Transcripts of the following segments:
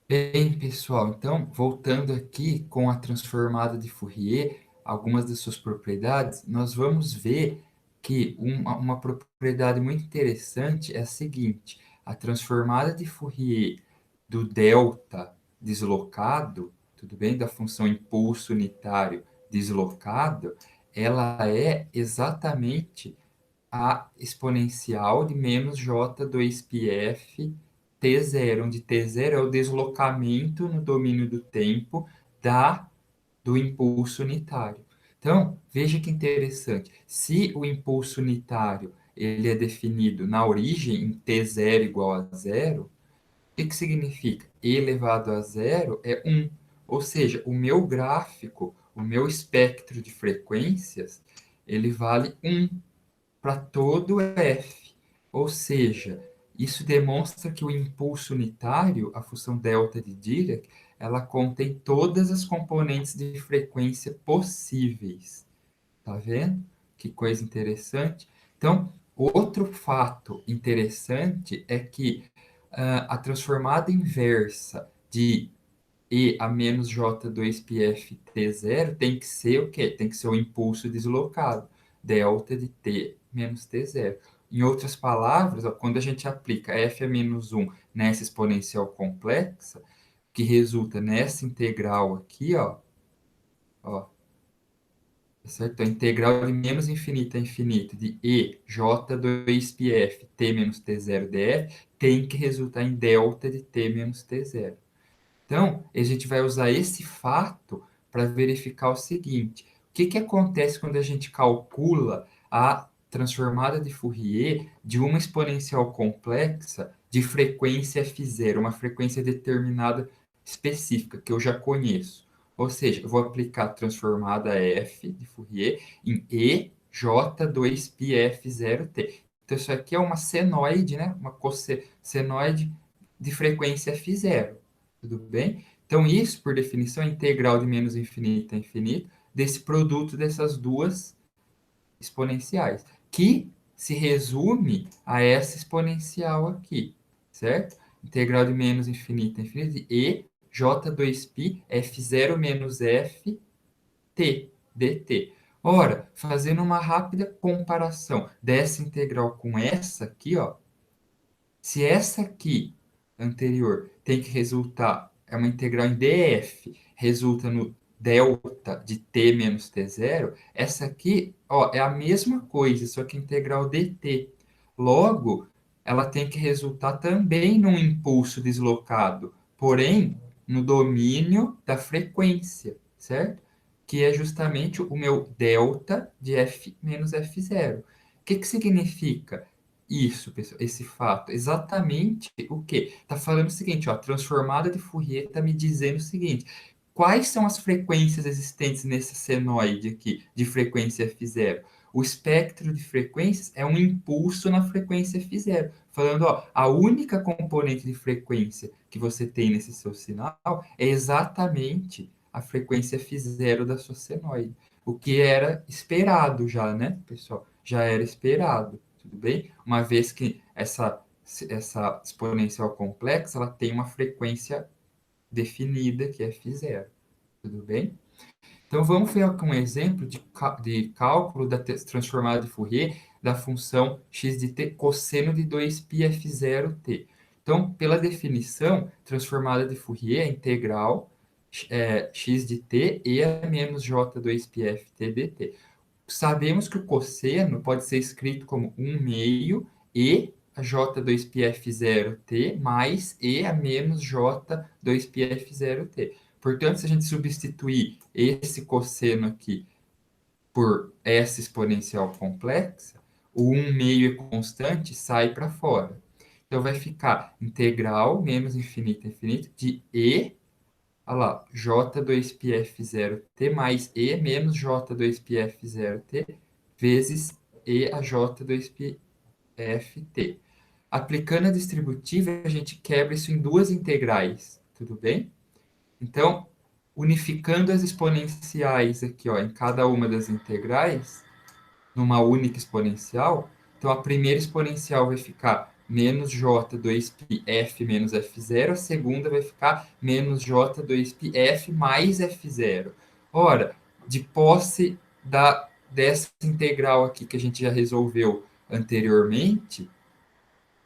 Bem, pessoal, então, voltando aqui com a transformada de Fourier, algumas das suas propriedades, nós vamos ver que uma propriedade muito interessante é a seguinte: a transformada de Fourier do delta deslocado, tudo bem, da função impulso unitário deslocado, ela é exatamente a exponencial de menos J2πf T0, onde T0 é o deslocamento no domínio do tempo do impulso unitário. Então, veja que interessante. Se o impulso unitário ele é definido na origem em T0 igual a zero, o que significa? E elevado a zero é 1. Ou seja, o meu gráfico, o meu espectro de frequências, ele vale 1 para todo f. Ou seja, isso demonstra que o impulso unitário, a função delta de Dirac, ela contém todas as componentes de frequência possíveis. Tá vendo? Que coisa interessante. Então, outro fato interessante é que a transformada inversa de E a menos J2πft0 tem que ser o quê? Tem que ser o impulso deslocado, delta de T menos T0. Em outras palavras, ó, quando a gente aplica f a menos 1 nessa exponencial complexa, que resulta nessa integral aqui, ó, tá certo? A integral de menos infinito a infinito de E, J2πf, T menos T0 df, tem que resultar em delta de T menos T0. Então, a gente vai usar esse fato para verificar o seguinte: o que acontece quando a gente calcula a transformada de Fourier de uma exponencial complexa de frequência f0, uma frequência determinada específica, que eu já conheço. Ou seja, eu vou aplicar a transformada f de Fourier em e j2πf0t. Então, isso aqui é uma senoide, né? Uma cossenoide de frequência f0. Tudo bem? Então, isso, por definição, é integral de menos infinito a infinito desse produto dessas duas exponenciais, que se resume a essa exponencial aqui, certo? Integral de menos infinito a infinito de e j2π f0 menos f t dt. Ora, fazendo uma rápida comparação dessa integral com essa aqui, ó, se essa aqui, anterior, tem que resultar, é uma integral em df, resulta no delta de t menos t0, essa aqui, ó, é a mesma coisa, só que integral dt. Logo, ela tem que resultar também num impulso deslocado, porém, no domínio da frequência, certo? Que é justamente o meu delta de f menos f0. O que significa? Isso, pessoal, esse fato. Exatamente o quê? Está falando o seguinte, ó, a transformada de Fourier está me dizendo o seguinte: quais são as frequências existentes nesse senoide aqui, de frequência f0? O espectro de frequências é um impulso na frequência f0. Falando, ó, a única componente de frequência que você tem nesse seu sinal é exatamente a frequência f0 da sua senoide. O que era esperado já, né, pessoal? Já era esperado, tudo bem? Uma vez que essa exponencial complexa ela tem uma frequência definida, que é φ0. Tudo bem? Então, vamos ver aqui um exemplo de cálculo da transformada de Fourier da função x de t cosseno de 2πf0t. Então, pela definição, transformada de Fourier é integral x de t e a menos j2πft dt. Sabemos que o cosseno pode ser escrito como 1 meio e a j2πf0t mais e a menos j2πf0t. Portanto, se a gente substituir esse cosseno aqui por essa exponencial complexa, o 1 meio constante sai para fora. Então, vai ficar integral menos infinito a infinito de e, olha lá, j2πf0t mais e menos j2πf0t vezes e a j2πft. Aplicando a distributiva, a gente quebra isso em duas integrais, tudo bem? Então, unificando as exponenciais aqui, ó, em cada uma das integrais, numa única exponencial, então a primeira exponencial vai ficar menos J 2π F menos F0, a segunda vai ficar menos J 2π F mais F0. Ora, de posse dessa integral aqui que a gente já resolveu anteriormente,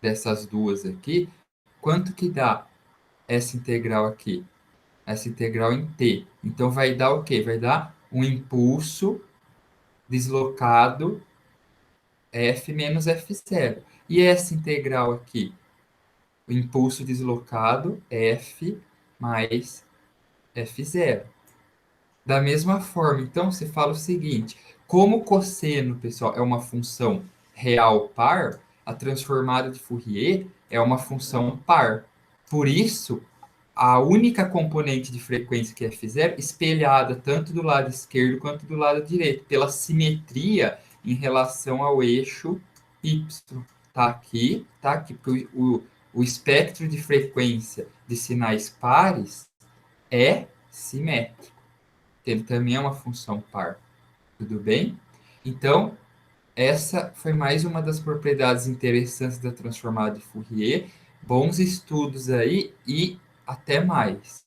dessas duas aqui, quanto que dá essa integral aqui? Essa integral em t. Então, vai dar o quê? Vai dar um impulso deslocado F menos F0. E essa integral aqui? O impulso deslocado F mais F0. Da mesma forma, então, você fala o seguinte: como o cosseno, pessoal, é uma função real par, a transformada de Fourier é uma função par. Por isso, a única componente de frequência que é F0, espelhada tanto do lado esquerdo quanto do lado direito, pela simetria em relação ao eixo Y. Está aqui, tá aqui, porque o espectro de frequência de sinais pares é simétrico. Ele também é uma função par. Tudo bem? Então, essa foi mais uma das propriedades interessantes da transformada de Fourier. Bons estudos aí e até mais.